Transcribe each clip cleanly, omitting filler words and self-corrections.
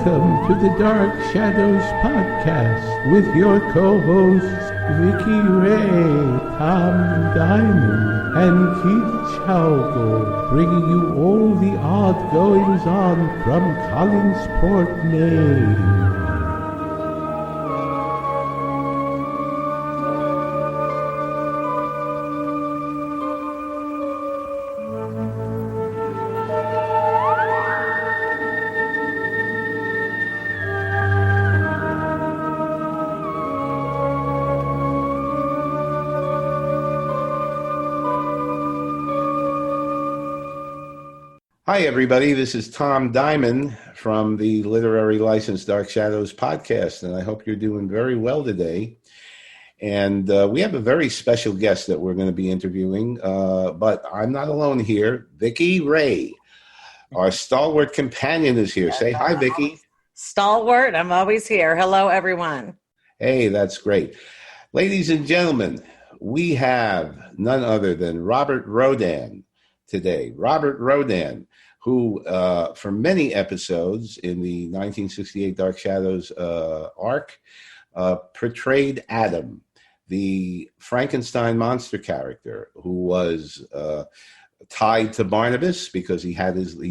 Welcome to the Dark Shadows Podcast with your co-hosts Vicky Ray, Tom Diamond, and Keith Chowgle, bringing you all the odd goings-on from Collinsport, Maine. Hi, everybody. This is Tom Diamond from the Literary Licensed Dark Shadows podcast, and I hope you're doing very well today. And we have a very special guest that we're going to be interviewing, but I'm not alone here. Vicky Ray, our stalwart companion, is here. Say hi, Vicky. Stalwart, I'm always here. Hello, everyone. Hey, that's great. Ladies and gentlemen, we have none other than Robert Rodan today. Robert Rodan, who for many episodes in the 1968 Dark Shadows arc portrayed Adam, the Frankenstein monster character who was tied to Barnabas because he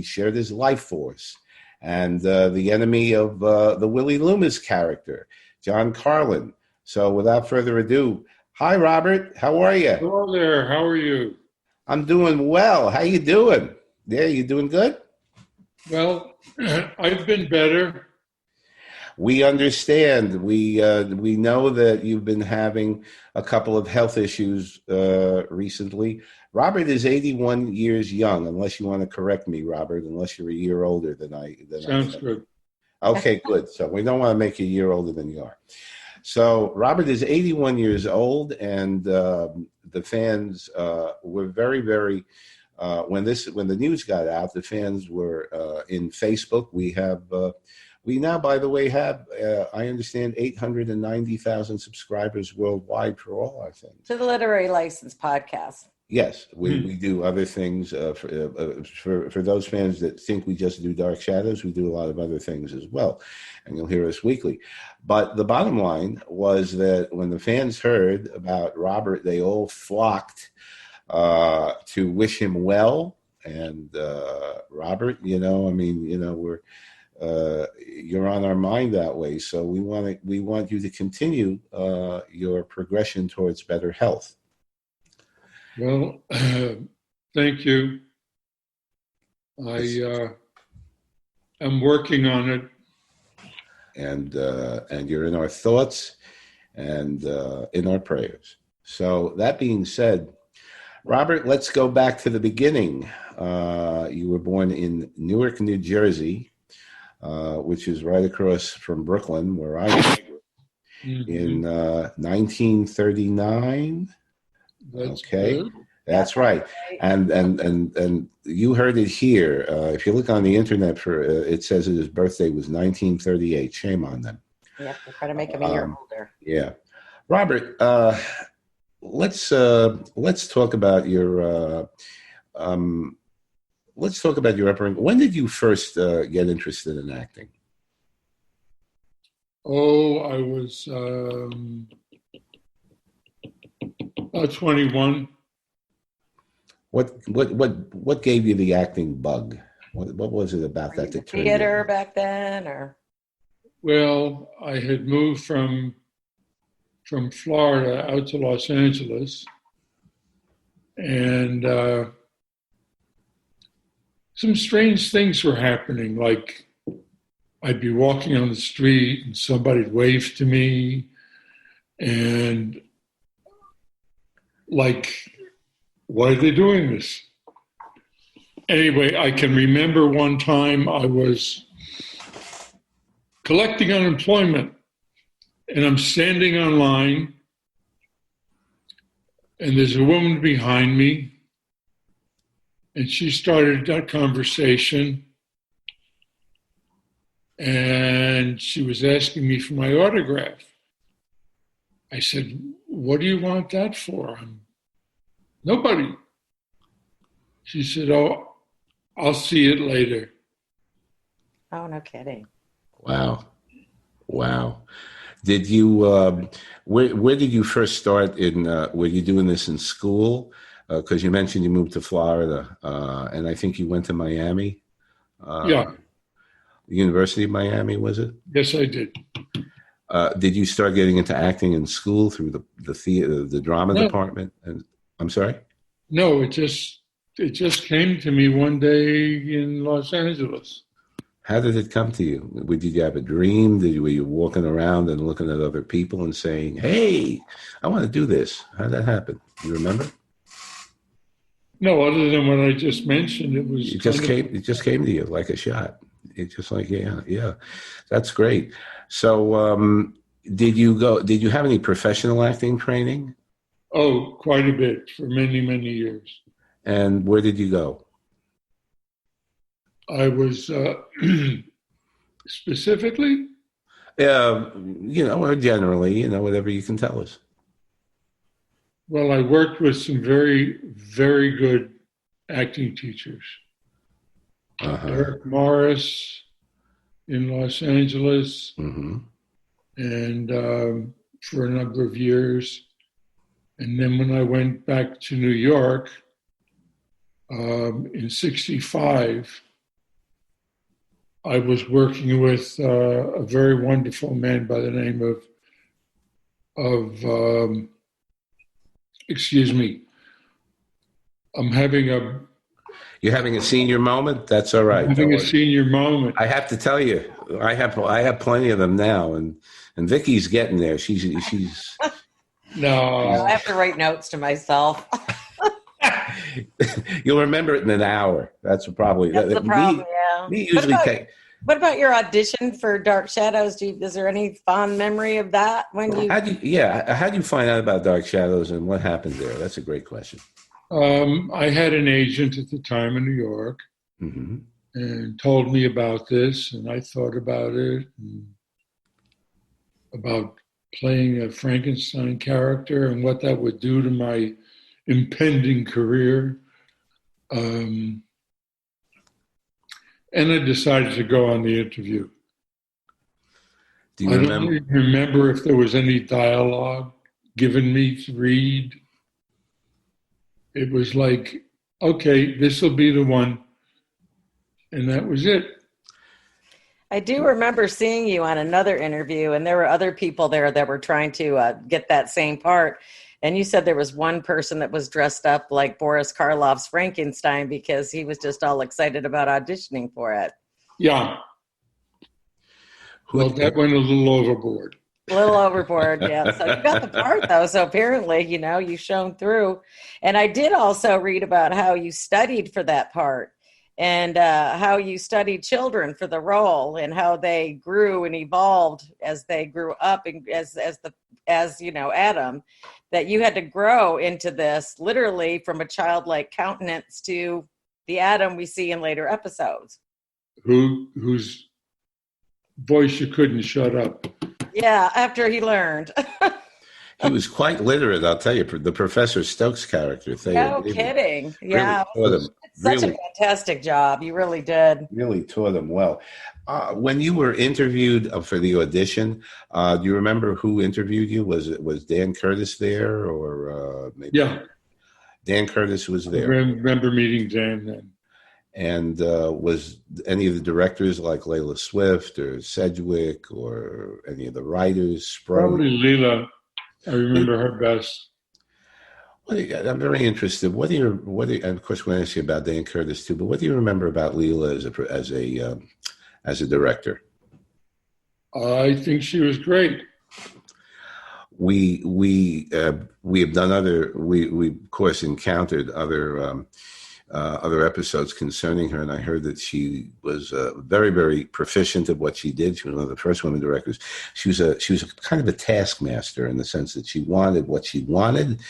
shared his life force, and the enemy of the Willie Loomis character, John Carlin. So without further ado, hi, Robert. How are you? Hello there. How are you? I'm doing well. How you doing? Yeah, you doing good? Well, I've been better. We understand. We know that you've been having a couple of health issues recently. Robert is 81 years young, unless you want to correct me, Robert, unless you're a year older than I. Sounds good. Okay, good. So we don't want to make you a year older than you are. So Robert is 81 years old, and the fans were very, very. When the news got out, the fans were in Facebook. We now, by the way, have I understand 890,000 subscribers worldwide for all our things. To the Literary License Podcast. Yes, we do other things for those fans that think we just do Dark Shadows. We do a lot of other things as well, and you'll hear us weekly. But the bottom line was that when the fans heard about Robert, they all flocked to wish him well. And Robert, we're you're on our mind that way. So we want you to continue your progression towards better health. Well, thank you. I am working on it. And you're in our thoughts and in our prayers. So that being said, Robert, let's go back to the beginning. You were born in Newark, New Jersey, which is right across from Brooklyn, where I was, in 1939. Okay, good. That's right. And you heard it here. If you look on the internet, it says that his birthday was 1938. Shame on them. Yeah, they're trying to make him a year older. Yeah, Robert. Let's talk about your upbringing. When did you first get interested in acting? Oh, I was about 21. What gave you the acting bug? What was it about that? The theater back then, or? Well, I had moved from Florida out to Los Angeles, and some strange things were happening. Like I'd be walking on the street and somebody'd wave to me, and like, why are they doing this? Anyway, I can remember one time I was collecting unemployment, and I'm standing on line, and there's a woman behind me, and she started that conversation, and she was asking me for my autograph. I said, "What do you want that for?" Nobody. She said, "Oh, I'll see it later." Oh, no kidding. Wow. Wow. Did you, where did you first start in, were you doing this in school? Because you mentioned you moved to Florida, and I think you went to Miami. Yeah. University of Miami, was it? Yes, I did. Did you start getting into acting in school through the theater, the drama department? And I'm sorry? No, it just came to me one day in Los Angeles. How did it come to you? Did you have a dream? Were you walking around and looking at other people and saying, "Hey, I want to do this"? How did that happen? You remember? No, other than what I just mentioned, it was. It just came to you like a shot. It's just like, yeah, that's great. So, did you have any professional acting training? Oh, quite a bit for many, many years. And where did you go? I was specifically? Or generally, whatever you can tell us. Well, I worked with some very, very good acting teachers. Eric Morris in Los Angeles, and for a number of years. And then when I went back to New York in '65, I was working with a very wonderful man by the name of excuse me. You're having a senior moment? That's all right. Having a senior moment. I have to tell you, I have plenty of them now, and Vicky's getting there. She's No. I have to write notes to myself. You'll remember it in an hour. That's the problem. Yeah. Me usually take. What about your audition for Dark Shadows? Is there any fond memory of that How'd you find out about Dark Shadows and what happened there? That's a great question. I had an agent at the time in New York and told me about this, and I thought about it, and about playing a Frankenstein character and what that would do to my impending career. And I decided to go on the interview. Do you remember? I don't remember if there was any dialogue given me to read. It was like, okay, this will be the one. And that was it. I do remember seeing you on another interview, and there were other people there that were trying to get that same part. And you said there was one person that was dressed up like Boris Karloff's Frankenstein because he was just all excited about auditioning for it. Yeah. Well, that went a little overboard. A little overboard, yeah. So you got the part, though. So apparently, you shone through. And I did also read about how you studied for that part and how you studied children for the role and how they grew and evolved as they grew up and as Adam, that you had to grow into this literally from a childlike countenance to the Adam we see in later episodes. Whose voice you couldn't shut up. Yeah, after he learned. He was quite literate, I'll tell you. The Professor Stokes character. No kidding. Yeah. Really Such a fantastic job. You really did. Really taught him well. When you were interviewed for the audition, do you remember who interviewed you? Was Dan Curtis there, or maybe? Yeah. Dan Curtis was there. I remember meeting Dan then. And was any of the directors like Layla Swift or Sedgwick or any of the writers? Probably Leela. I remember her best. I'm very interested. What do you? And of course, we'll ask you about Dan Curtis too. But what do you remember about Leela as a director? I think she was great. We have done other. We of course encountered other episodes concerning her, and I heard that she was very, very proficient at what she did. She was one of the first women directors. She was a kind of a taskmaster in the sense that she wanted what she wanted,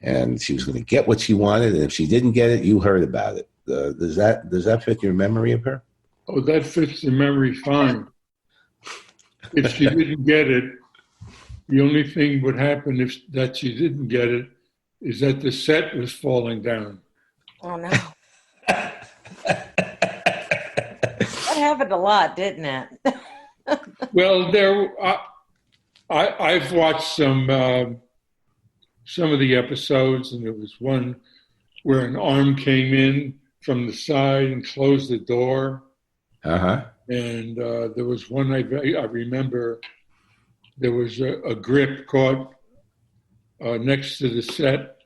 and she was going to get what she wanted. And if she didn't get it, you heard about it. Does that fit your memory of her? Oh, that fits the memory fine. If she didn't get it, the only thing would happen that she didn't get it is that the set was falling down. Oh, no. That happened a lot, didn't it? Well, I've watched some of the episodes, and there was one where an arm came in from the side and closed the door. Uh-huh. And there was one I remember. There was a grip caught next to the set,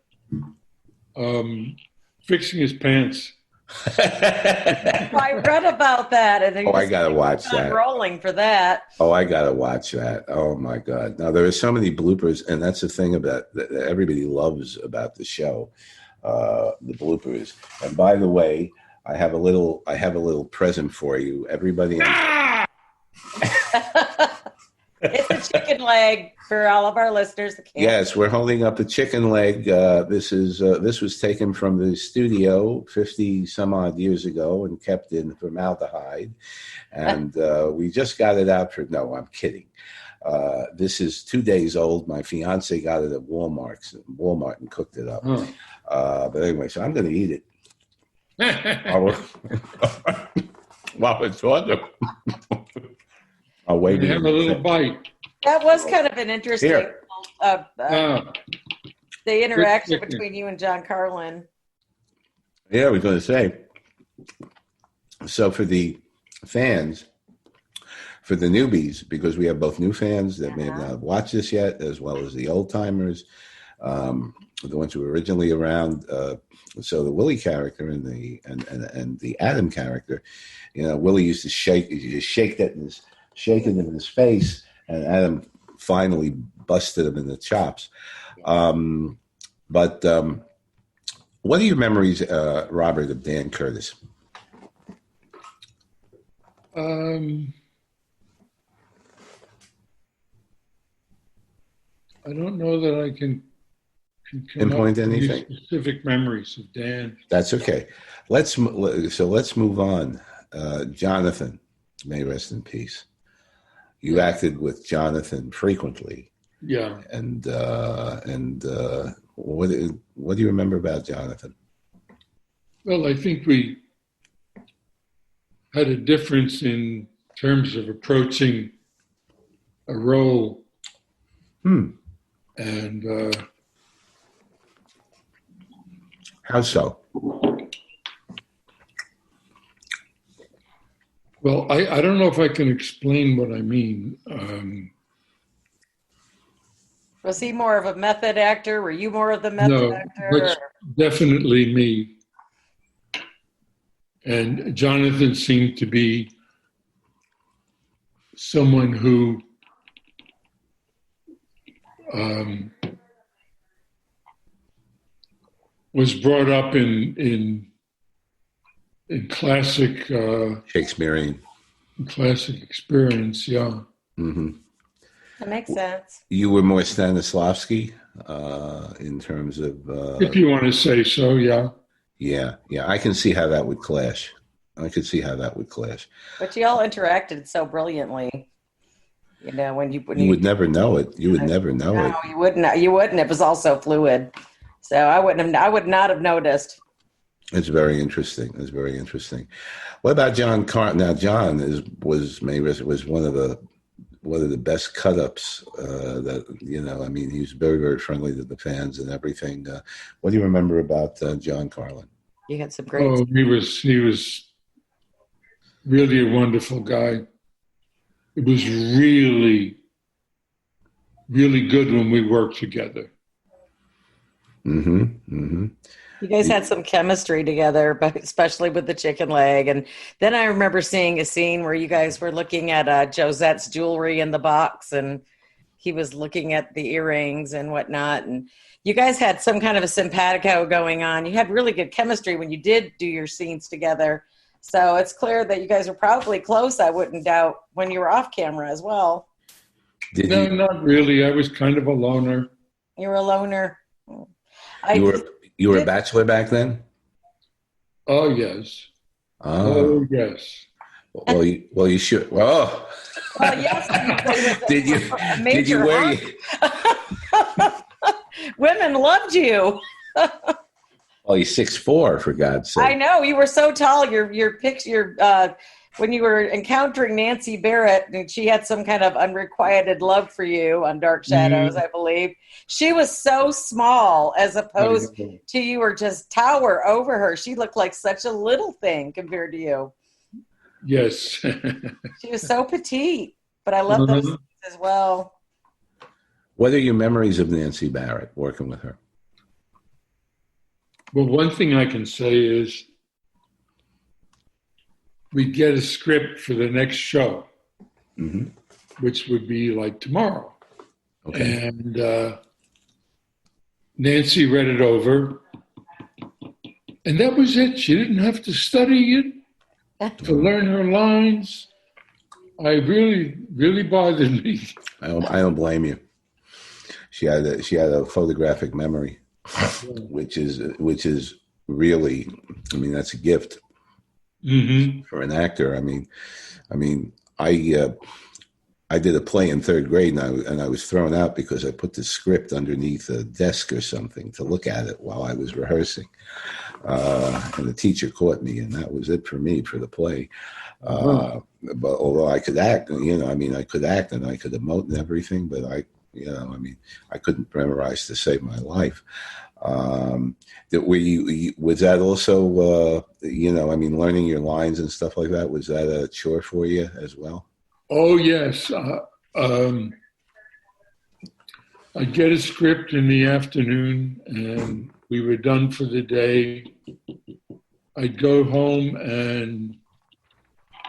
fixing his pants. I read about that, and I gotta watch that. Rolling for that. I gotta watch that. Oh my God! Now there are so many bloopers, and that's the thing about that everybody loves about the show, the bloopers. And by the way, I have a little present for you, everybody. It's a chicken leg for all of our listeners. Yes, we're holding up a chicken leg. This was taken from the studio 50 some odd years ago and kept in formaldehyde, and we just got it out for. No, I'm kidding. This is 2 days old. My fiance got it at Walmart and cooked it up. But anyway, so I'm going to eat it. While we're talking. I'll wait. Have a little bite. That was kind of an interesting the interaction between you and John Carlin. Yeah, I was going to say. So for the fans, for the newbies, because we have both new fans that may have not watched this yet, as well as the old timers, the ones who were originally around. So the Willie character and the Adam character, Willie used to shake it in his face, and Adam finally busted him in the chops. But what are your memories, Robert, of Dan Curtis? I don't know that I can pinpoint anything. Specific memories of Dan. That's okay. Let's move on. Jonathan, may rest in peace. You acted with Jonathan frequently. Yeah. And what do you remember about Jonathan? Well, I think we had a difference in terms of approaching a role. And how so? Well, I don't know if I can explain what I mean. Was he more of a method actor? Were you more of the method actor? No, definitely me. And Jonathan seemed to be someone who was brought up in classic Shakespearean classic experience, yeah. Mm-hmm. That makes sense. You were more Stanislavski in terms of if you want to say so, yeah. Yeah. I can see how that would clash. But you all interacted so brilliantly. When you would never know it. You would never know it. No, you wouldn't. You wouldn't. It was all so fluid. So I would not have noticed. It's very interesting. What about John Carlin? Now, John was one of the best cut-ups that, he was very, very friendly to the fans and everything. What do you remember about John Carlin? You had some great. Oh, he was really a wonderful guy. It was really, really good when we worked together. Mm-hmm. Mm-hmm. You guys had some chemistry together, but especially with the chicken leg. And then I remember seeing a scene where you guys were looking at Josette's jewelry in the box, and he was looking at the earrings and whatnot. And you guys had some kind of a simpatico going on. You had really good chemistry when you did do your scenes together. So it's clear that you guys were probably close, I wouldn't doubt, when you were off camera as well. No, not really. I was kind of a loner. You were a loner. You were a bachelor back then? Oh, yes. Oh, yes. Well, you should. Well, yes. Did you wear? Women loved you. Well, you're 6'4", for God's sake. I know, you were so tall. Your when you were encountering Nancy Barrett, and she had some kind of unrequited love for you on Dark Shadows, I believe. She was so small as opposed to you were just tower over her. She looked like such a little thing compared to you. Yes. She was so petite, but I love those as well. What are your memories of Nancy Barrett working with her? Well, one thing I can say is we get a script for the next show, which would be like tomorrow. Okay. And Nancy read it over, and that was it. She didn't have to study it to learn her lines. I really bothered me. I don't blame you. She had a photographic memory, which is really, I mean, that's a gift for an actor. I mean, I did a play in third grade, and I was thrown out because I put the script underneath a desk or something to look at it while I was rehearsing, and the teacher caught me, and that was it for me for the play. But although I could act, I could act and I could emote and everything, but I couldn't memorize to save my life. Was that also, learning your lines and stuff like that? Was that a chore for you as well? Oh, yes. I'd get a script in the afternoon and we were done for the day. I'd go home and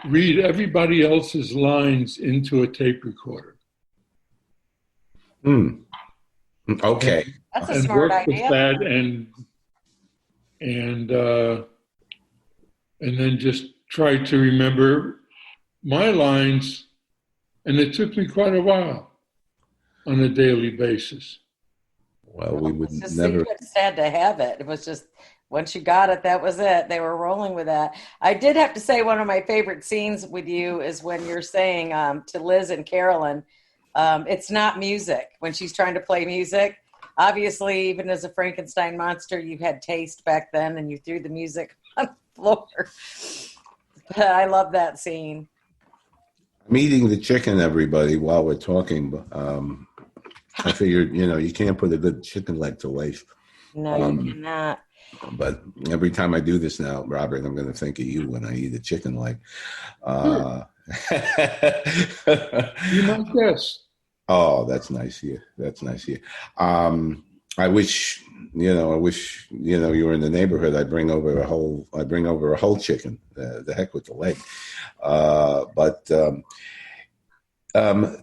read everybody else's lines into a tape recorder. Okay. That's a smart idea. With that and then just try to remember my lines, and it took me quite a while on a daily basis. Well, we would just, never. You just had to have it. It was just once you got it, that was it. They were rolling with that. I did have to say one of my favorite scenes with you is when you're saying to Liz and Carolyn, it's not music. When she's trying to play music, obviously, even as a Frankenstein monster, you had taste back then, and you threw the music on the floor. But I love that scene. I'm eating the chicken, everybody, while we're talking. I figured, you can't put a good chicken leg to waste. No, you cannot. But every time I do this now, Robert, I'm going to think of you when I eat a chicken leg. You might guess. Oh, that's nice of you. That's nice of you. I wish you were in the neighborhood. I bring over a whole chicken. The heck with the leg. But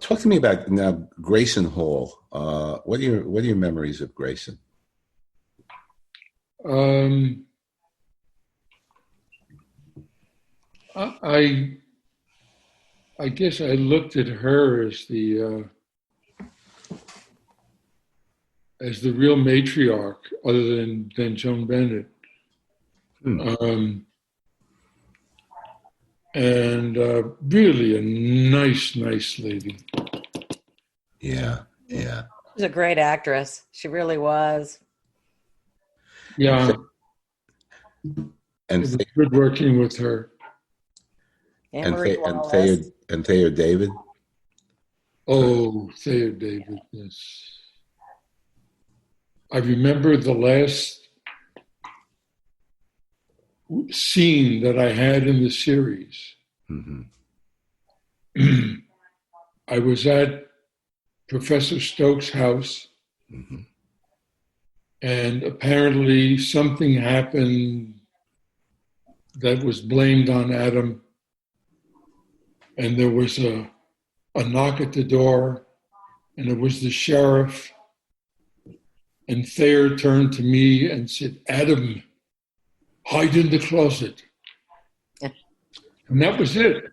talk to me about now Grayson Hall. What are your memories of Grayson? I guess I looked at her as the real matriarch, other than John Bennett, and really a nice lady. Yeah. She was a great actress. She really was. Yeah, and it was good working with her. And Marie Wallace. And Thayer David. Oh, Thayer David, yes. I remember the last scene that I had in the series. I was at Professor Stokes' house, and apparently something happened that was blamed on Adam. And there was a knock at the door, and it was the sheriff. And Thayer turned to me and said, "Adam, hide in the closet." And that was it.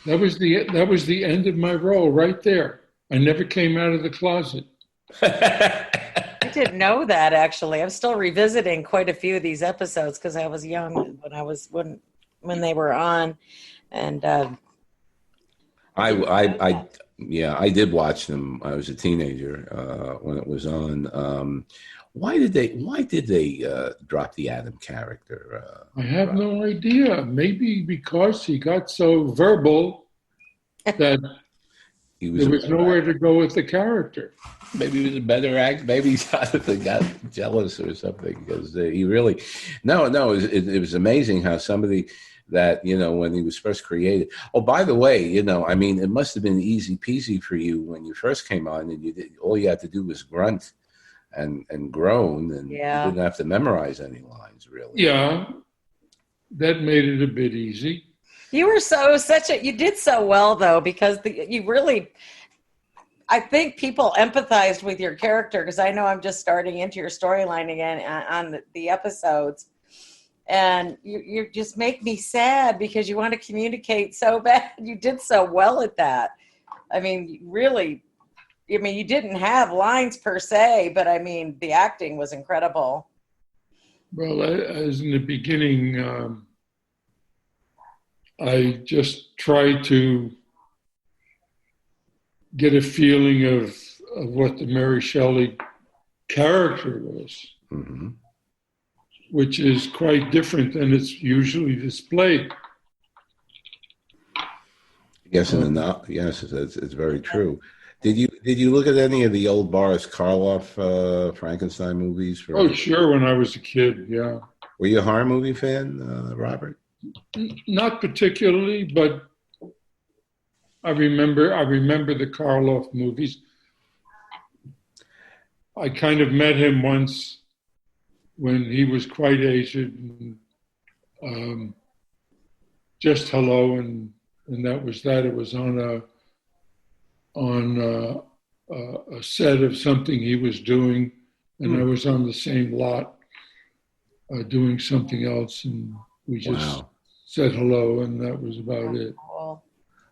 That was the end of my role right there. I never came out of the closet. I didn't know that, actually. I'm still revisiting quite a few of these episodes because I was young when they were on, and Yeah, I did watch them. I was a teenager when it was on. Why did they drop the Adam character? I have Rob? no idea. Maybe because he got so verbal that He was there a was better nowhere actor. to go with the character. Maybe he was a better actor. Maybe Jonathan got jealous or something because he really. No. It was amazing how somebody that when he was first created. Oh, by the way, I mean, it must have been easy peasy for you when you first came on, and all you had to do was grunt and groan, and you Yeah. didn't have to memorize any lines really. Yeah, that made it a bit easy. You were you did so well though, because you really, I think people empathized with your character, because I know I'm just starting into your storyline again on the episodes. And you just make me sad because you want to communicate so bad. You did so well at that. I mean, really, you didn't have lines per se, but I mean, the acting was incredible. Well, as in the beginning, I just tried to get a feeling of what the Mary Shelley character was, Mm-hmm. which is quite different than it's usually displayed. Yes, yes, it's very true. Did you look at any of the old Boris Karloff Frankenstein movies? Oh, sure. When I was a kid, yeah. Were you a horror movie fan, Robert? Not particularly, but I remember the Karloff movies. I kind of met him once when he was quite aged, and just hello, and that was that. It was on a set of something he was doing, and I was on the same lot doing something else, and we just said hello, and that was about it.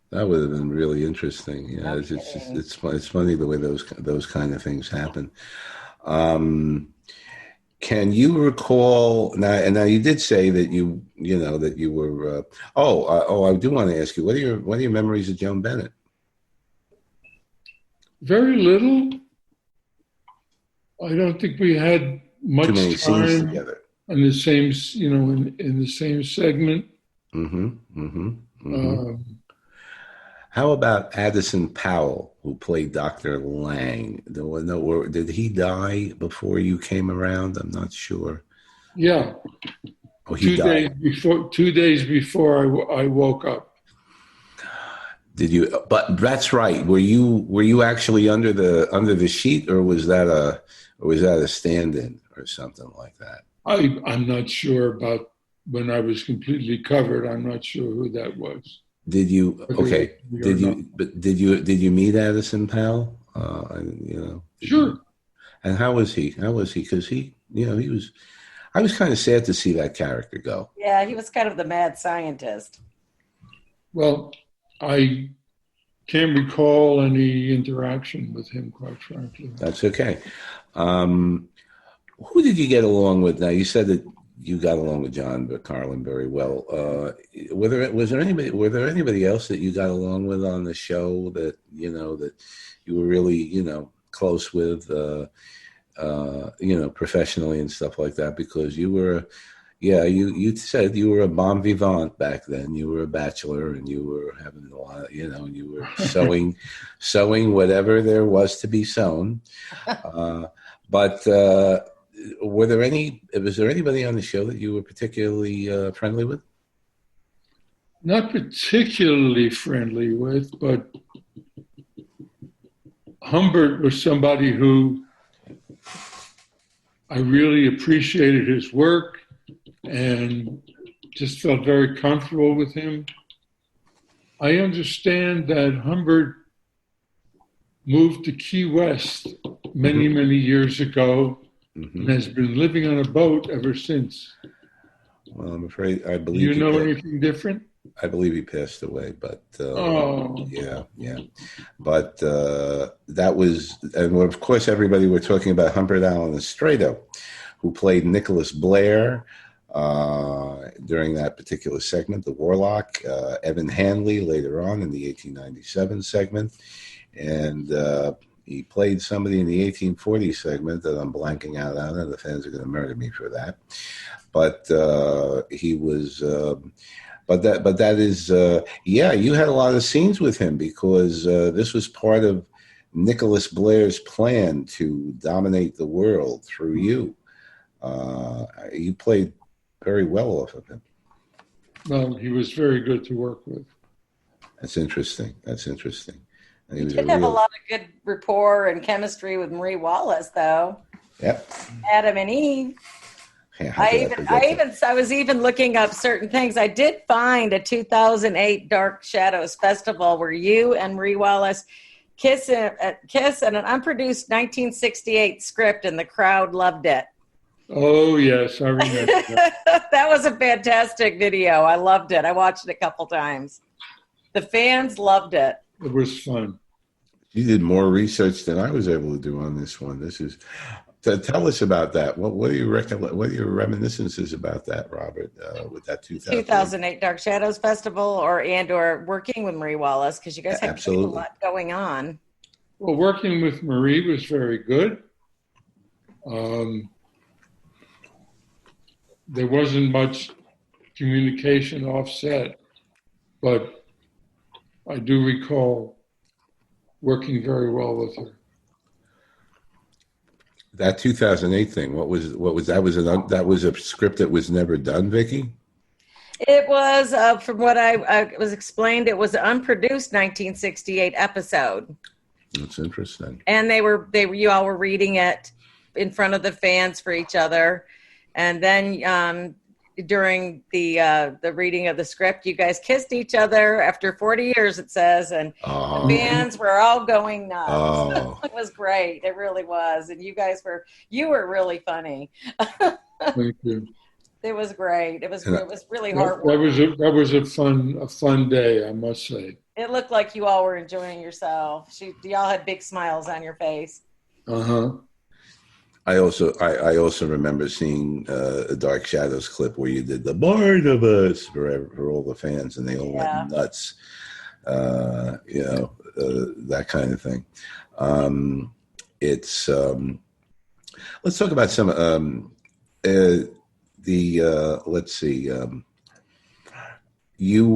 That would have been really interesting. Yeah, it's funny the way those kind of things happen. Can you recall now? You did say that that you were. I do want to ask you, what are your memories of Joan Bennett? Very little. I don't think we had much Too many time scenes together. in the same, in the same segment. Mm-hmm. Mm-hmm. Mm-hmm. How about Addison Powell, who played Dr. Lang? Did he die before you came around? I'm not sure. Yeah. Oh, he died. 2 days before I woke up. Did you? But that's right. Were you actually under the sheet, or was that a stand-in or something like that? I'm not sure about when I was completely covered. I'm not sure who that was. Did you? Okay. Did you meet Addison Powell? Sure. And how was he? Because he was. I was kind of sad to see that character go. Yeah, he was kind of the mad scientist. Well, I can't recall any interaction with him, quite frankly. That's okay. Who did you get along with? Now, you said that you got along with John Carlin very well. Were there anybody else that you got along with on the show that that you were really close with, professionally and stuff like that? Because you were, you said you were a bon vivant back then. You were a bachelor, and you were having a lot, and you were sewing whatever there was to be sewn. But was there anybody on the show that you were particularly friendly with? Not particularly friendly with, but Humbert was somebody who I really appreciated his work and just felt very comfortable with him. I understand that Humbert moved to Key West many, many years ago, and has been living on a boat ever since. Well, I'm afraid I believe. Do you know anything different? I believe he passed away, but yeah. But that was, and of course, everybody we're talking about Humbert Allen Estredo, who played Nicholas Blair during that particular segment, the Warlock. Evan Hanley later on in the 1897 segment. and he played somebody in the 1840 segment that I'm blanking out on, and the fans are going to murder me for that. But he was, but that is, you had a lot of scenes with him because this was part of Nicholas Blair's plan to dominate the world through you. You played very well off of him. Well, he was very good to work with. That's interesting. And he was did have a lot of good rapport and chemistry with Marie Wallace, though. Yep. Adam and Eve. Yeah, I was even looking up certain things. I did find a 2008 Dark Shadows Festival where you and Marie Wallace kiss in an unproduced 1968 script, and the crowd loved it. Oh, yes, I remember that. That was a fantastic video. I loved it. I watched it a couple times. The fans loved it. It was fun. You did more research than I was able to do on this one. Tell us about that. What are your reminiscences about that, Robert? With that 2008 Dark Shadows Festival, or working with Marie Wallace, because you guys had a lot going on. Well, working with Marie was very good. There wasn't much communication offset, but I do recall working very well with her. That 2008 thing, what was that was a script that was never done, Vicki? It was, from what I was explained, it was an unproduced 1968 episode. That's interesting. And you all were reading it in front of the fans for each other. And then during the reading of the script, you guys kissed each other after 40 years, it says, and the fans were all going nuts. Oh. It was great. It really was. And you were really funny. Thank you. It was great. It was really heartwarming. That was a fun day, I must say. It looked like you all were enjoying yourself. Y'all had big smiles on your face. Uh-huh. I also remember seeing a Dark Shadows clip where you did the Bride of Us for all the fans, and they all went nuts. That kind of thing. Let's talk about some let's see. You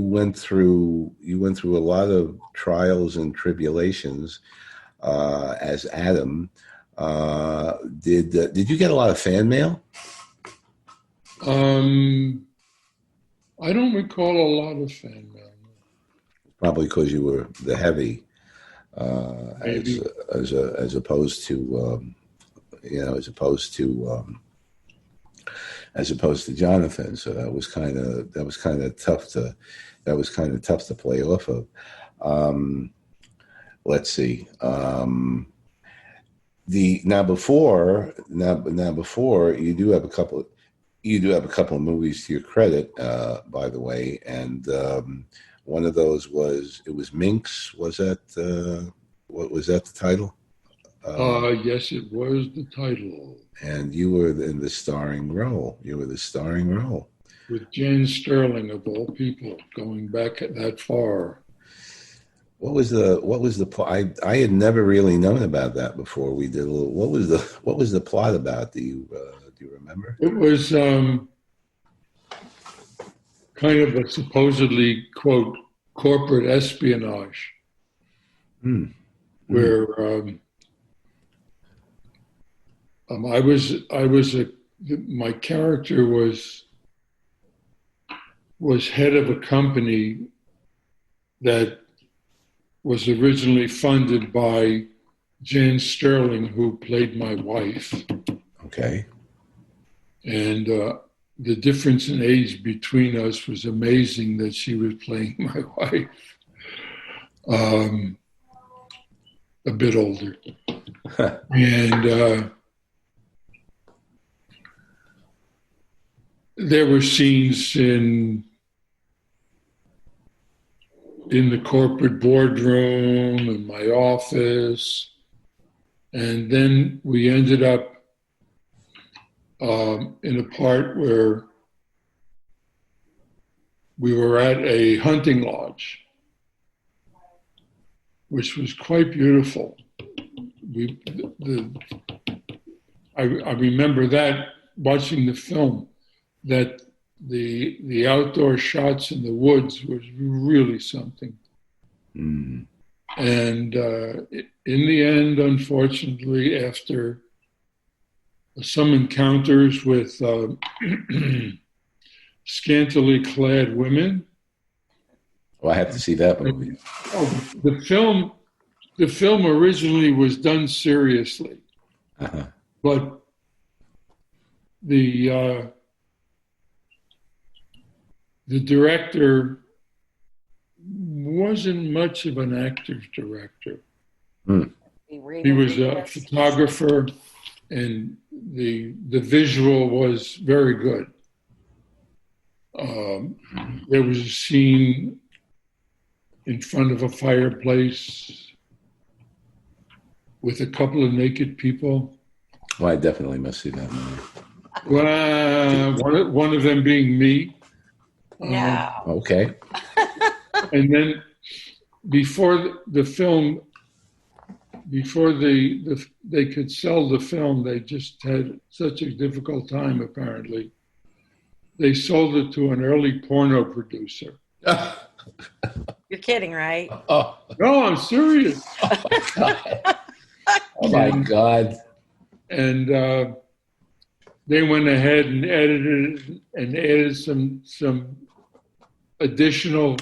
went through a lot of trials and tribulations as Adam. Did you get a lot of fan mail? I don't recall a lot of fan mail. Probably because you were the heavy, as opposed to Jonathan. So that was kind of tough to play off of. Let's see. Before you do have a couple of movies to your credit, by the way, and one of those was Minx. Was that the title? Yes, it was the title. And you were in the starring role. With Jane Sterling, of all people, going back that far. What was the plot? I had never really known about that before. We did a little. What was the plot about? Do you remember? It was kind of a supposedly, quote, corporate espionage, where my character was head of a company that was originally funded by Jane Sterling, who played my wife. Okay. And the difference in age between us was amazing, that she was playing my wife. A bit older. And there were scenes in the corporate boardroom, in my office. And then we ended up in a part where we were at a hunting lodge. which was quite beautiful. I remember that, watching the film, that the outdoor shots in the woods was really something. Mm. And in the end, unfortunately, after some encounters with scantily clad women. Oh, I have to see that movie. Oh, the film originally was done seriously, but the director wasn't much of an actor's director. Mm. He was a photographer, and the visual was very good. There was a scene in front of a fireplace with a couple of naked people. Well, I definitely must see that movie. Well, one of them being me. No. Okay. And then before the film, before they could sell the film, they just had such a difficult time, apparently. They sold it to an early porno producer. You're kidding, right? Oh, No, I'm serious. oh my God. And they went ahead and edited and added some additional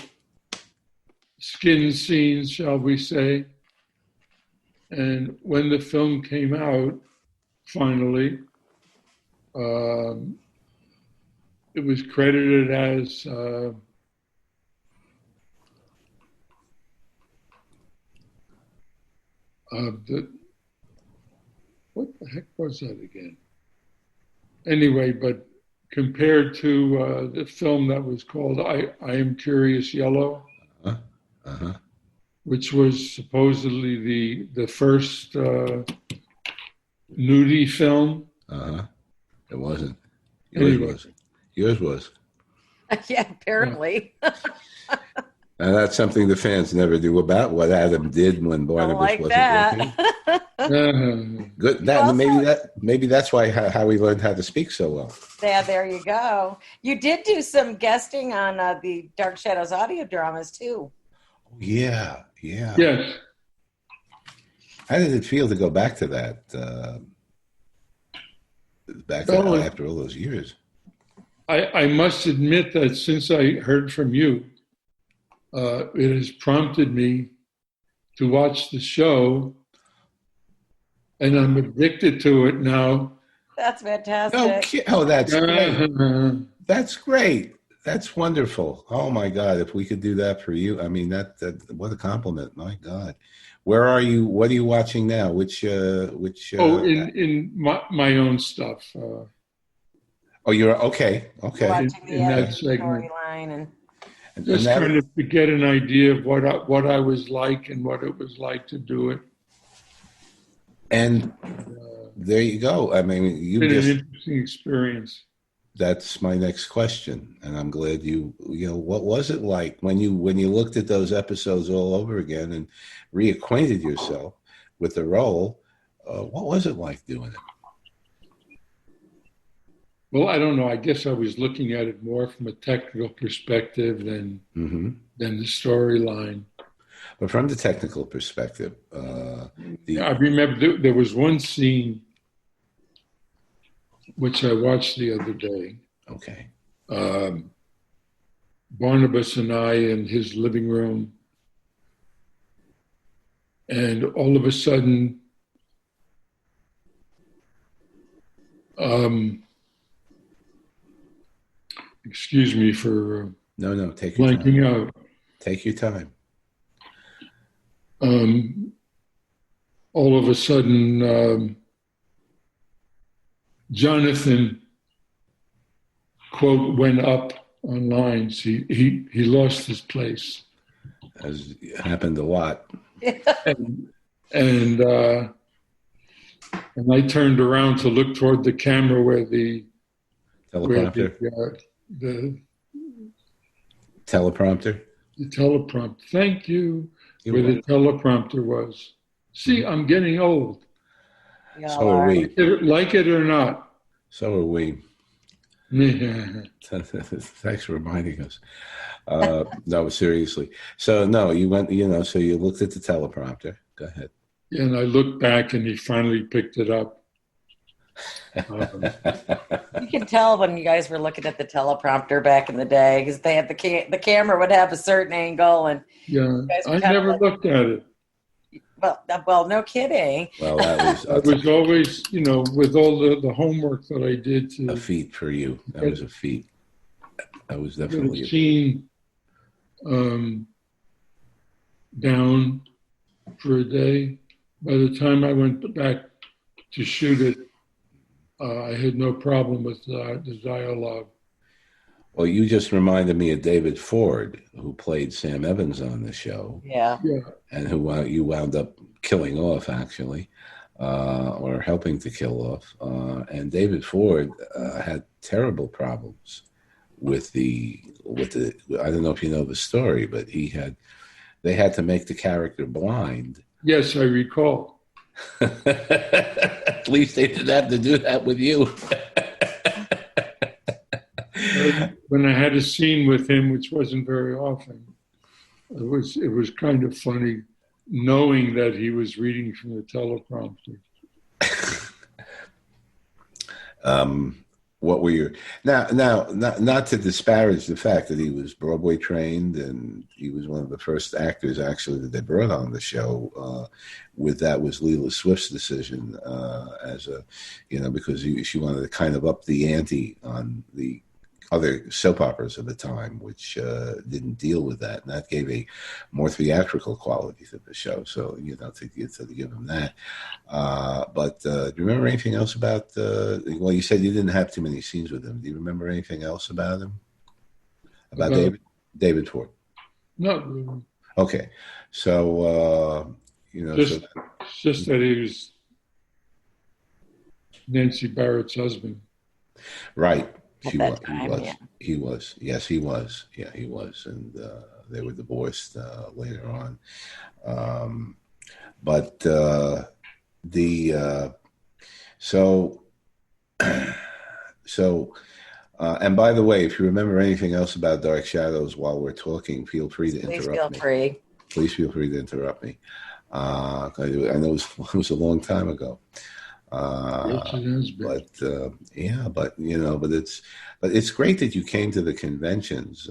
skin scenes, shall we say. And when the film came out, finally, it was credited as what the heck was that again? Anyway, but compared to the film that was called I Am Curious Yellow, which was supposedly the first nudie film. It wasn't. Anyway. Yours was. Yeah, apparently. And that's something the fans never do about what Adam did when Barnabas wasn't working. Good. Maybe that's why how we learned how to speak so well. Yeah, there you go. You did do some guesting on the Dark Shadows audio dramas too. Yeah. Yes. How did it feel to go back to that? After all those years. I must admit that since I heard from you, it has prompted me to watch the show, and I'm addicted to it now. That's fantastic. Oh, that's great. That's great. That's wonderful. Oh my God! If we could do that for you, I mean, that what a compliment. My God, where are you? What are you watching now? Which? In my own stuff. Oh, you're okay. Watching in that segment. Storyline and just kind of to get an idea of what I was like and what it was like to do it. And there you go. I mean, an interesting experience. That's my next question, and I'm glad what was it like when you looked at those episodes all over again and reacquainted yourself with the role? What was it like doing it? Well, I don't know. I guess I was looking at it more from a technical perspective than the storyline. But from the technical perspective, I remember there was one scene which I watched the other day. Okay. Barnabas and I in his living room, and all of a sudden, excuse me for no, take your blanking time. Out. Take your time. All of a sudden, Jonathan, quote, went up on lines. He lost his place. As happened a lot. And I turned around to look toward the camera where the teleprompter. The teleprompter. The teleprompter. Thank you. where the teleprompter was. See, I'm getting old. So are we. Like it or not. So are we. Thanks for reminding us. No, seriously. So, no, you went, so you looked at the teleprompter. Go ahead. Yeah, and I looked back and he finally picked it up. You can tell when you guys were looking at the teleprompter back in the day because they had the camera would have a certain angle, and I never looked at it. Well, no kidding. Well, that was always, with all the homework that I did. A feat for you. That was a feat. That was definitely a scene down for a day. By the time I went back to shoot it, I had no problem with the dialogue. Well, you just reminded me of David Ford, who played Sam Evans on the show. Yeah. And who you wound up killing off, actually, or helping to kill off. And David Ford had terrible problems with the. I don't know if you know the story, but they had to make the character blind. Yes, I recall. At least they didn't have to do that with you. When I had a scene with him, which wasn't very often, it was kind of funny knowing that he was reading from the teleprompter. What were your now not to disparage the fact that he was Broadway trained and he was one of the first actors actually that they brought on the show. That was Leela Swift's decision as a because she wanted to kind of up the ante on the other soap operas of the time, which didn't deal with that, and that gave a more theatrical quality to the show. So to give him that. But do you remember anything else about? Well, you said you didn't have too many scenes with him. Do you remember anything else about him? About David Ford? Not really. Okay, so just that he was Nancy Barrett's husband, right? He was. Yes, he was. Yeah, he was. And they were divorced later on. And by the way, if you remember anything else about Dark Shadows while we're talking, feel free to interrupt me. Please feel free to interrupt me. I know it was a long time ago. But it's great that you came to the conventions.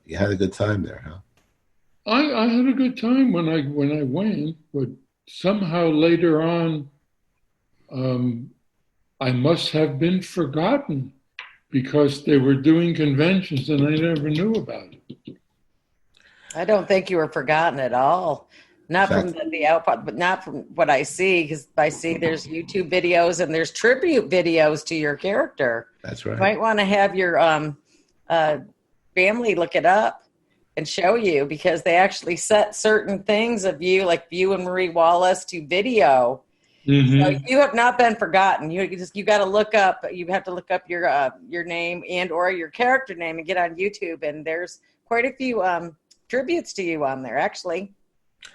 You had a good time there, huh? I had a good time when I went, but somehow later on, I must have been forgotten because they were doing conventions and I never knew about it. I don't think you were forgotten at all. Not from the output, but not from what I see, because I see there's YouTube videos and there's tribute videos to your character. That's right. You might want to have your family look it up and show you, because they actually set certain things of you, like you and Marie Wallace, to video. Mm-hmm. So you have not been forgotten. You got to look up. You have to look up your name and or your character name and get on YouTube. And there's quite a few tributes to you on there, actually.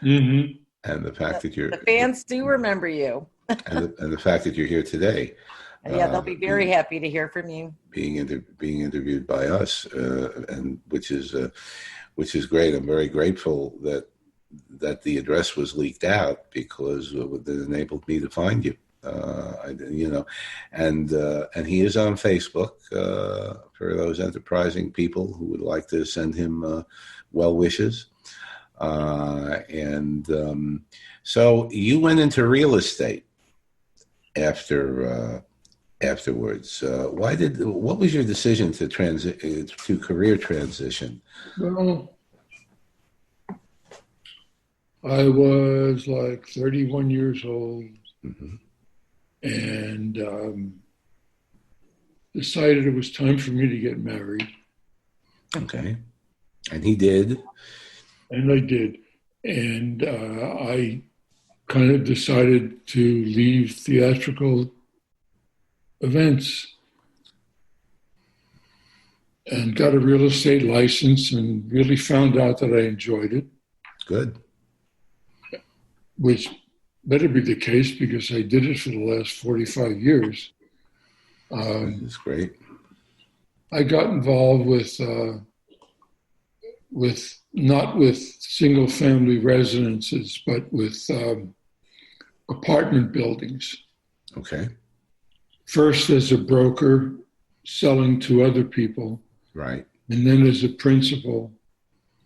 Mm-hmm. And the fact that the fans do remember you, and the fact that you're here today, they'll be very happy to hear from you. Being interviewed by us, and which is great. I'm very grateful that the address was leaked out because it enabled me to find you. And he is on Facebook for those enterprising people who would like to send him well wishes. So you went into real estate afterwards. What was your decision to career transition? Well, I was like 31 years old, mm-hmm. and decided it was time for me to get married. Okay, and he did. And I did. And I kind of decided to leave theatrical events and got a real estate license and really found out that I enjoyed it. Good. which better be the case because I did it for the last 45 years. That's great. I got involved with not with single family residences, but with apartment buildings. Okay. First as a broker selling to other people. Right. And then as a principal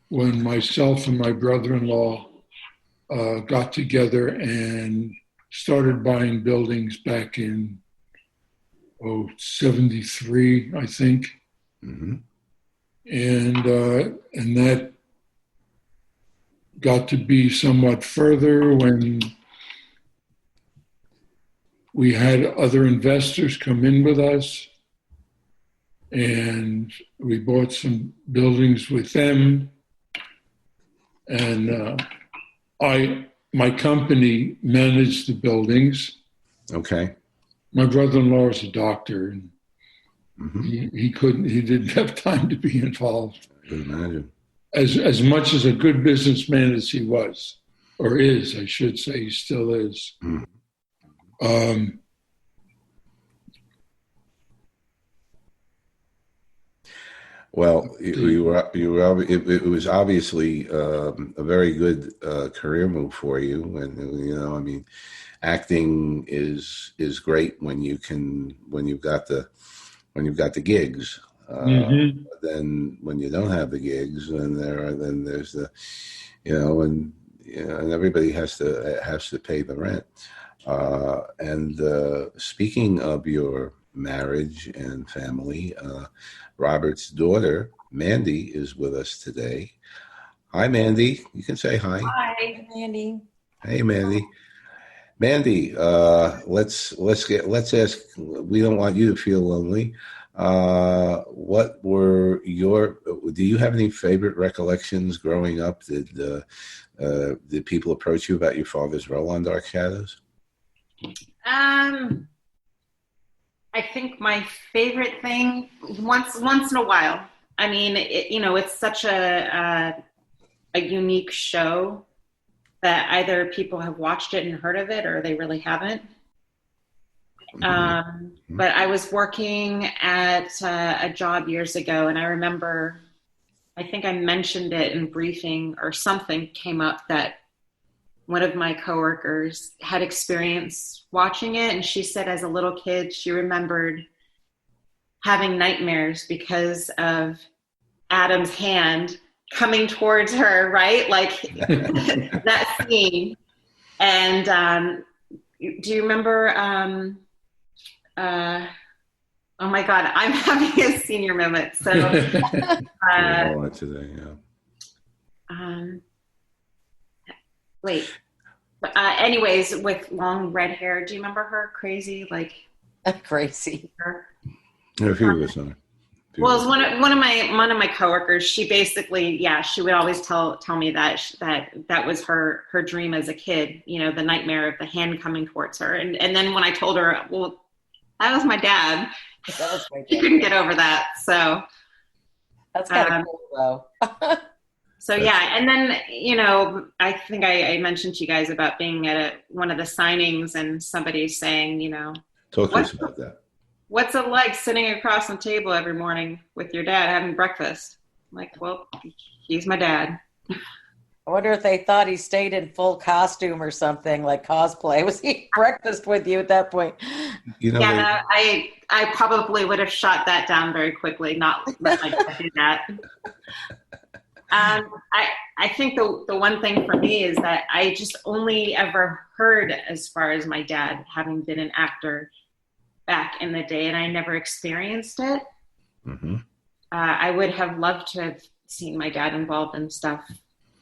when myself and my brother-in-law got together and started buying buildings back in 73, I think. Mm-hmm. And that got to be somewhat further when we had other investors come in with us, and we bought some buildings with them. And my company managed the buildings. Okay. My brother-in-law is a doctor, and Mm-hmm. he didn't have time to be involved. I can imagine. As much as a good businessman as he was, or is, I should say, he still is. Mm-hmm. Well, it was obviously a very good career move for you, and I mean, acting is great when you've got the gigs. Mm-hmm. But then when you don't have the gigs, then there's the, and everybody has to pay the rent. And speaking of your marriage and family, Robert's daughter, Mandy, is with us today. Hi, Mandy. You can say hi. Hi, Mandy. Hey, Mandy. Mandy, let's ask. We don't want you to feel lonely. What were do you have any favorite recollections growing up? Did people approach you about your father's role on Dark Shadows? I think my favorite thing once in a while. I mean, it's such a unique show that either people have watched it and heard of it or they really haven't. But I was working at a job years ago, and I remember, I think I mentioned it in briefing or something came up that one of my coworkers had experience watching it, and she said as a little kid she remembered having nightmares because of Adam's hand coming towards her, right? Like that scene. And do you remember oh my God, I'm having a senior moment. So today, yeah. Wait. Anyways, with long red hair, do you remember her? Crazy, like crazy. Her? A few of us are. Well, it was one of my coworkers. She basically, she would always tell me that was her dream as a kid. The nightmare of the hand coming towards her. And then when I told her, well, that was my dad. She couldn't get over that. So that's kind of cool, though. So and then I think I mentioned to you guys about being at one of the signings and somebody saying, talk to us about that. What's it like sitting across the table every morning with your dad having breakfast? I'm like, well, he's my dad. I wonder if they thought he stayed in full costume or something, like cosplay. Was he breakfast with you at that point? I probably would have shot that down very quickly, not like to do that. I think the one thing for me is that I just only ever heard as far as my dad having been an actor back in the day, and I never experienced it. Mm-hmm. I would have loved to have seen my dad involved in stuff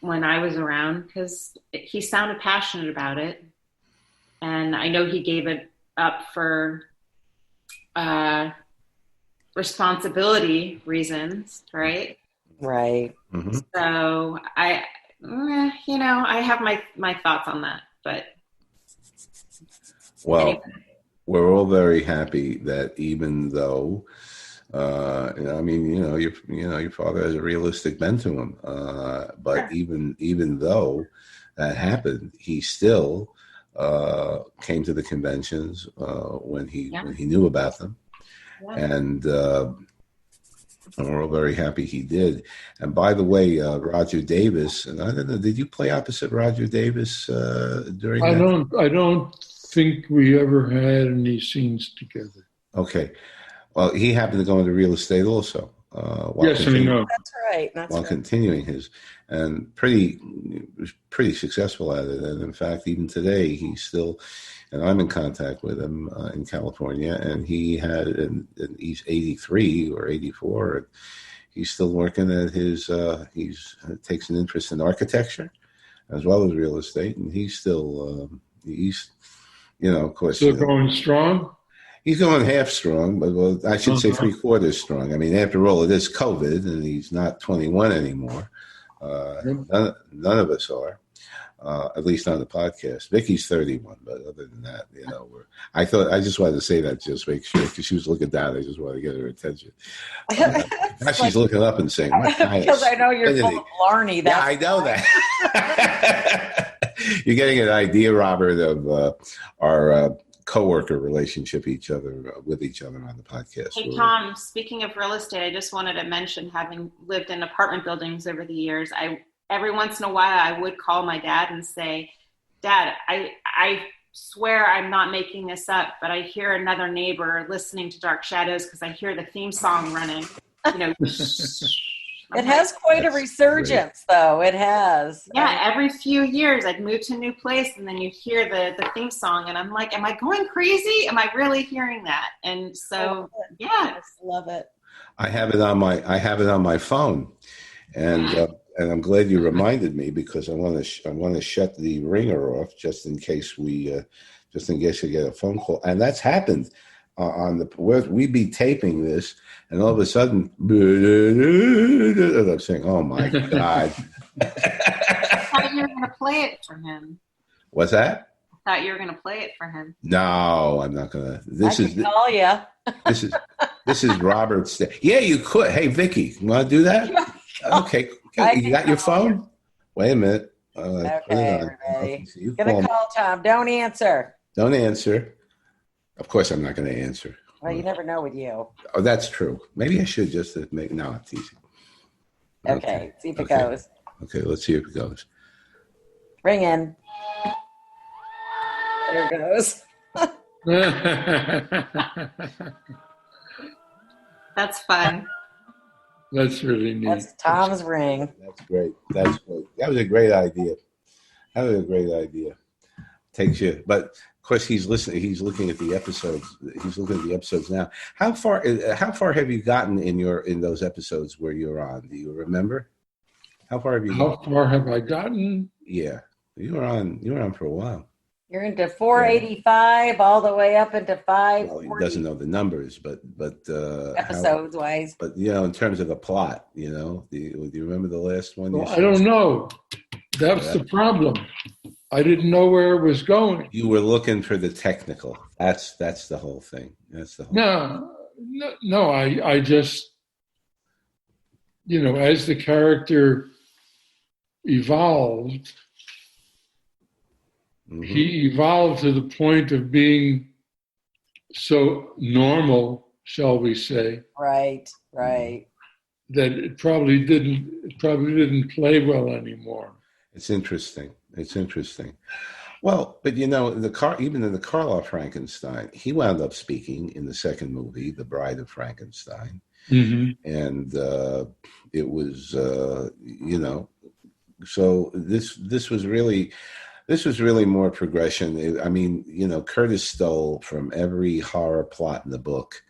when I was around because he sounded passionate about it. And I know he gave it up for responsibility reasons, right? Right. Mm-hmm. So I have my thoughts on that, but. Well, anyway. We're all very happy that even though, your father has a realistic bent to him, but even though that happened, he still came to the conventions when he knew about them, and we're all very happy he did. And by the way, Roger Davis, and I don't know, did you play opposite Roger Davis during that? I don't think we ever had any scenes together. Okay. Well, he happened to go into real estate also. Yes, I know. That's right. While continuing his, and pretty successful at it. And in fact, even today, he's still, and I'm in contact with him in California, and and he's 83 or 84, and he's still working at his, takes an interest in architecture as well as real estate, and he's still, of course. Still going strong? He's going half strong, but I should say 3/4 strong. I mean, after all, it is COVID, and he's not 21 anymore. None of us are, at least on the podcast. Vicky's 31, but other than that, I just wanted to say that just to make sure, because she was looking down. I just wanted to get her attention. Now she's looking up and saying, because I know you're full of blarney. Yeah, I know that. You're getting an idea, Robert, of our coworker relationship with each other on the podcast. Hey, Tom, speaking of real estate, I just wanted to mention, having lived in apartment buildings over the years, every once in a while I would call my dad and say, Dad, I swear I'm not making this up, but I hear another neighbor listening to Dark Shadows because I hear the theme song running. It has quite a resurgence, though. It has. Yeah, every few years I'd move to a new place, and then you hear the theme song, and I'm like, am I going crazy? Am I really hearing that? And so, I love it. I have it on my phone, and I'm glad you reminded me, because I want to shut the ringer off just in case you get a phone call, and that's happened. We'd be taping this, and all of a sudden, I'm saying, "Oh my God!" I thought you were going to play it for him. What's that? I thought you were going to play it for him. No, I'm not going to. I can call you. This is Robert's. Yeah, you could. Hey, Vicky, you want to do that? Okay, you got your phone? Wait a minute. Okay, everybody. Gonna call Tom. Don't answer. Don't answer. Of course, I'm not going to answer. Well, you never know with you. Oh, that's true. Maybe I should just to make. No, it's easy. Okay, see if it goes. Okay, let's see if it goes. Ring in. There it goes. That's fun. That's really neat. That's Tom's ring. That's great. That was a great idea. Takes you, but of course he's listening. He's looking at the episodes. He's looking at the episodes now. How far have you gotten in those episodes where you're on? Do you remember? How far have I gotten? Yeah, you were on for a while. You're into 485 all the way up into 5. Well, he doesn't know the numbers, but episodes wise. But in terms of the plot, do you remember the last one? Well, I don't know. That's the problem. I didn't know where it was going. You were looking for the technical. That's the whole thing. No. I just, as the character evolved, he evolved to the point of being so normal, shall we say? Right. That it probably didn't play well anymore. It's interesting. Well, but even in the Karloff Frankenstein, he wound up speaking in the second movie, The Bride of Frankenstein, and it was so this was really more progression. I mean, Curtis stole from every horror plot in the book,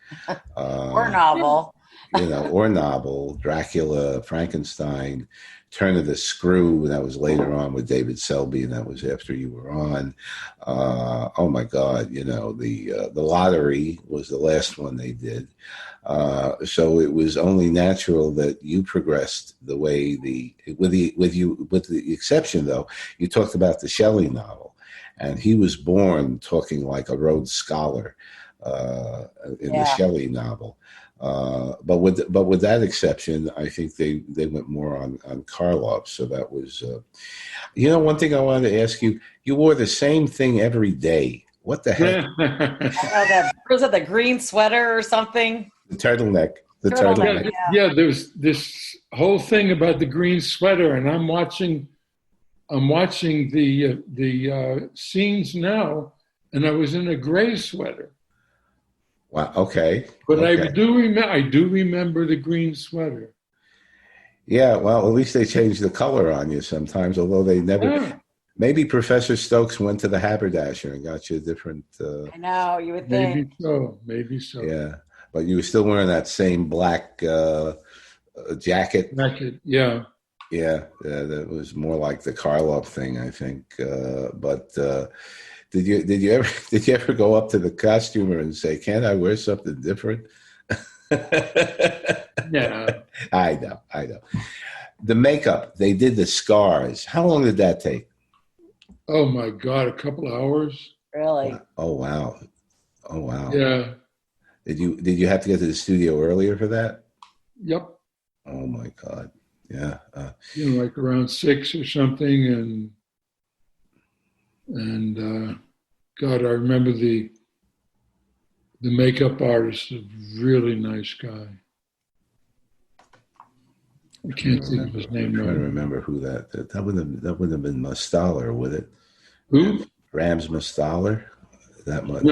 or novel. Or novel, Dracula, Frankenstein, Turn of the Screw, that was later on with David Selby, and that was after you were on. Oh my God, the Lottery was the last one they did. So it was only natural that you progressed the way with the exception though, you talked about the Shelley novel, and he was born talking like a Rhodes Scholar. in the Shelley novel. But with that exception, I think they went more on Karloff. So that was, one thing I wanted to ask you. You wore the same thing every day. What the heck? Was it the green sweater or something? The turtleneck. The turtleneck. Yeah, there's this whole thing about the green sweater, and I'm watching the scenes now, and I was in a gray sweater. Wow. Okay. But okay. I do remember the green sweater. Yeah. Well, at least they changed the color on you sometimes, although they never. Yeah. Maybe Professor Stokes went to the haberdasher and got you a different. I know, you would think. Maybe so. Yeah, but you were still wearing that same black jacket. Yeah. Yeah, that was more like the Karloff thing, I think. But did you ever go up to the costumer and say, "Can't I wear something different?" Yeah, I know. The makeup, they did the scars. How long did that take? Oh my God, a couple of hours. Really? Oh wow. Yeah. Did you have to get to the studio earlier for that? Yep. Oh my God. Yeah. Like around 6 or something, and God, I remember the makeup artist, a really nice guy. I can't think of his name. I'm trying to remember who that wouldn't have been Mustaller, would it? Who? Rams Mustaller? That much?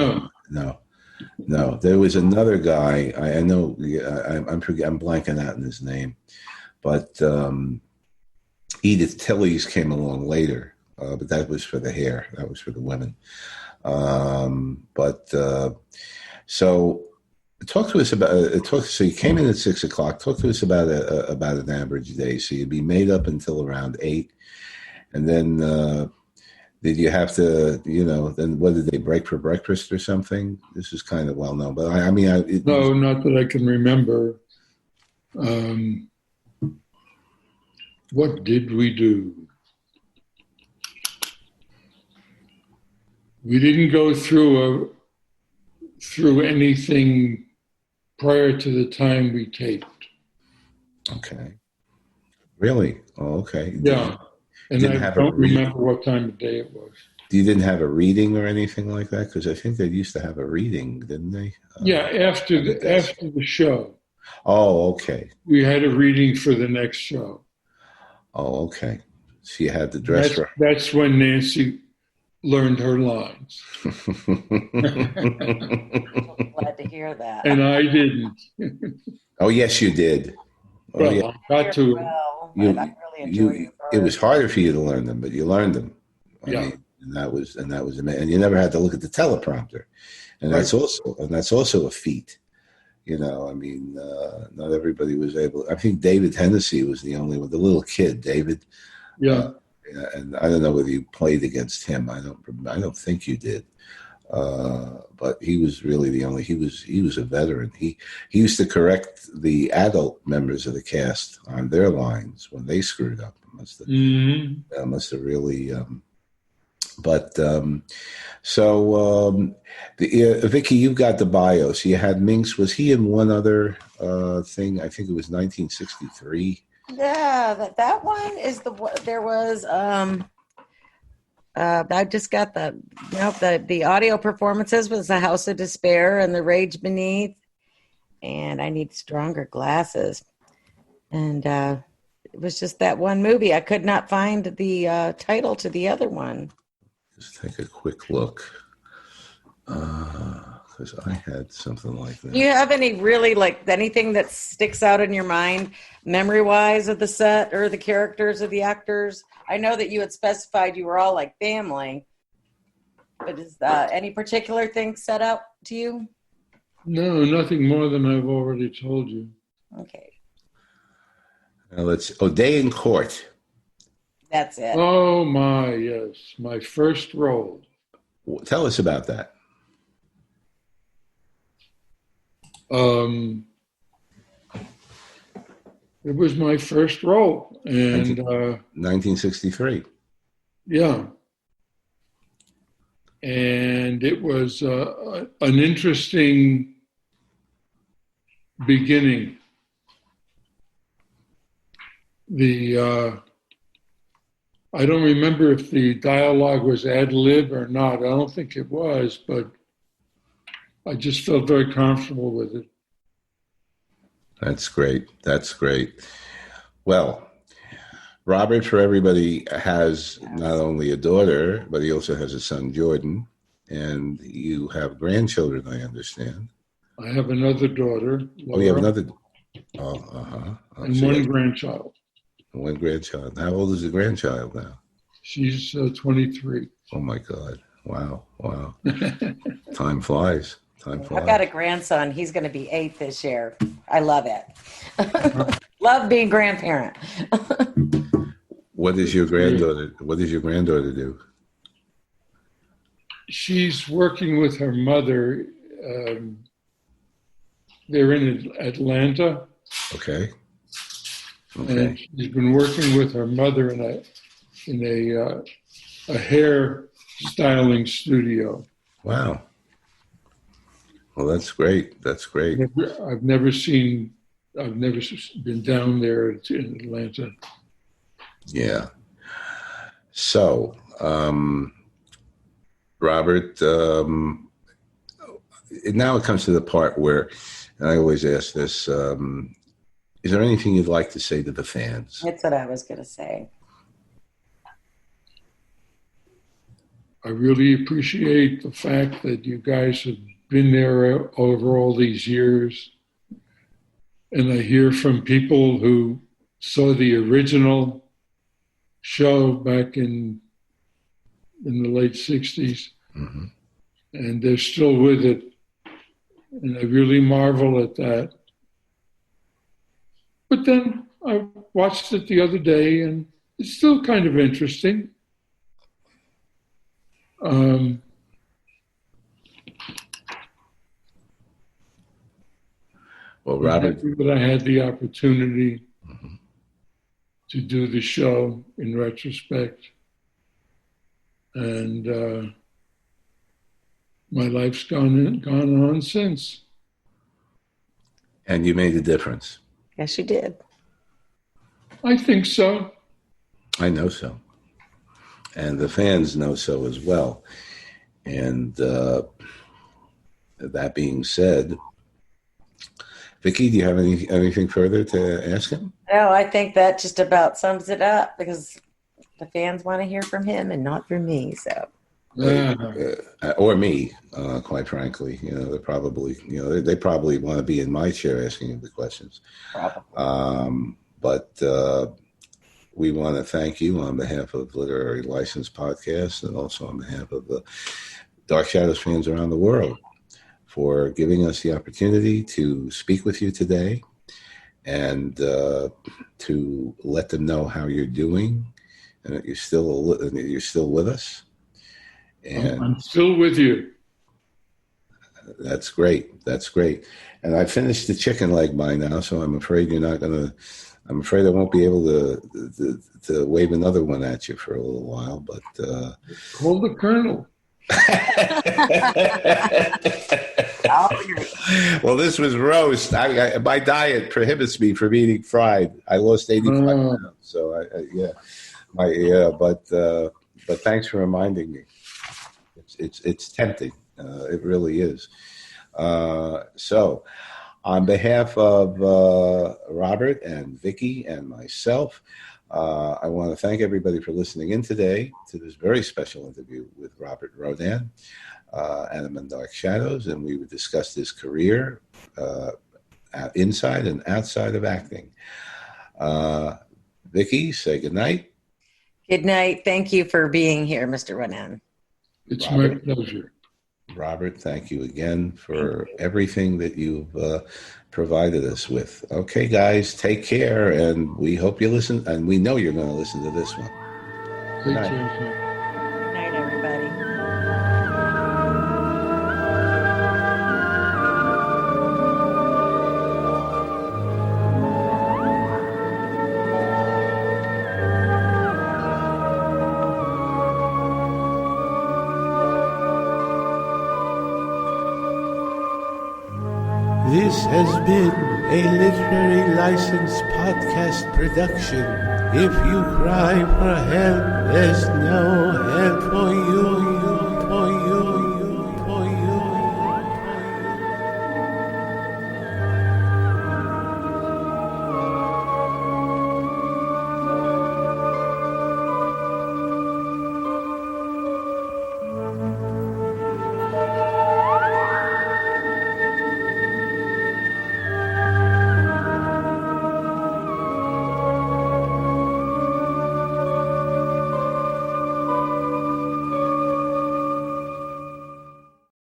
No. There was another guy. I know. I'm blanking out on his name, but Edith Tilley's came along later. But that was for the hair. That was for the women. So talk to us about. So you came in at 6 o'clock. Talk to us about an average day. So you'd be made up until around 8, and then. Did you have to, then what did they break for breakfast or something? This is kind of well known, but no, not that I can remember. What did we do? We didn't go through anything prior to the time we taped. Okay. Really? Oh, okay. Yeah. And I don't remember what time of day it was. You didn't have a reading or anything like that? Because I think they used to have a reading, didn't they? After the show. Oh, okay. We had a reading for the next show. Oh, okay. So you had the dress for... That's when Nancy learned her lines. I'm glad to hear that. And I didn't. Oh, yes, you did. Oh, well, yeah. I got to... I really enjoyed it was harder for you to learn them, but you learned them. I mean, and that was amazing. And you never had to look at the teleprompter, and that's also a feat. Not everybody was able. I think David Hennessy was the only one, the little kid, David. Yeah. And I don't know whether you played against him. I don't think you did. But he was really the only. He was a veteran. He used to correct the adult members of the cast on their lines when they screwed up. Must have really. Vicky, you've got the bio. So you had Minx. Was he in one other thing? I think it was 1963. Yeah, that one is there was. I just got the audio performances was The House of Despair and The Rage Beneath, and I Need Stronger Glasses, and it was just that one movie. I could not find the title to the other one. Just take a quick look, because I had something like that. Do you have any really anything that sticks out in your mind, memory-wise, of the set or the characters or the actors? I know that you had specified you were all like family, but is any particular thing set out to you? No, nothing more than I've already told you. Okay. Now Day in Court. That's it. Oh my, yes. My first role. Tell us about that. It was my first role, and 1963. Yeah. And it was an interesting beginning. I don't remember if the dialogue was ad lib or not. I don't think it was, but I just felt very comfortable with it. That's great. That's great. Well, Robert, for everybody, has not only a daughter, but he also has a son, Jordan, and you have grandchildren, I understand. I have another daughter, Laura, Oh, you have another. and So one grandchild. one grandchild. How old is the grandchild now? She's 23. Oh my God! Wow! Time flies. Time flies. I've got a grandson. He's going to be 8 this year. I love it. Love being grandparent. What is your granddaughter? What does your granddaughter do? She's working with her mother. They're in Atlanta. Okay. And she's been working with her mother in a hair styling studio. Wow. Well, that's great. That's great. I've never been down there in Atlanta. Yeah. So, Robert, now it comes to the part where, and I always ask this, is there anything you'd like to say to the fans? That's what I was going to say. I really appreciate the fact that you guys have been there over all these years. And I hear from people who saw the original show back in the late 60s. Mm-hmm. And they're still with it. And I really marvel at that. But then I watched it the other day, and it's still kind of interesting. Well, Robert, that I had the opportunity to do the show in retrospect, and my life's gone on since. and you made a difference. Yes, you did. I think so. I know so. And the fans know so as well. And that being said, Vicki, do you have anything further to ask him? No, I think that just about sums it up because the fans want to hear from him and not from me. So, or me, quite frankly, they're probably, they probably want to be in my chair asking him the questions. probably. But we want to thank you on behalf of Literary License Podcast and also on behalf of the Dark Shadows fans around the world for giving us the opportunity to speak with you today and to let them know how you're doing and that you're still with us. And I'm still with you. That's great. That's great. And I finished the chicken leg by now, so I'm afraid I'm afraid I won't be able to wave another one at you for a little while, but Call the Colonel. Well, this was roast. My diet prohibits me from eating fried. I lost 85 pounds, so but thanks for reminding me. It's tempting. It really is. So, on behalf of Robert and Vicki and myself, I want to thank everybody for listening in today to this very special interview with Robert Rodan, Adam and Dark Shadows, and we would discuss his career inside and outside of acting. Vicki, say goodnight. Good night. Thank you for being here, Mr. Rodan. It's Robert. my pleasure. Robert, thank you again for everything that you've provided us with. Okay, guys, take care, and we hope you listen, and we know you're going to listen to this one. Take Night. care. Good night, everybody. This has been a literary license podcast production. If you cry for help, there's no help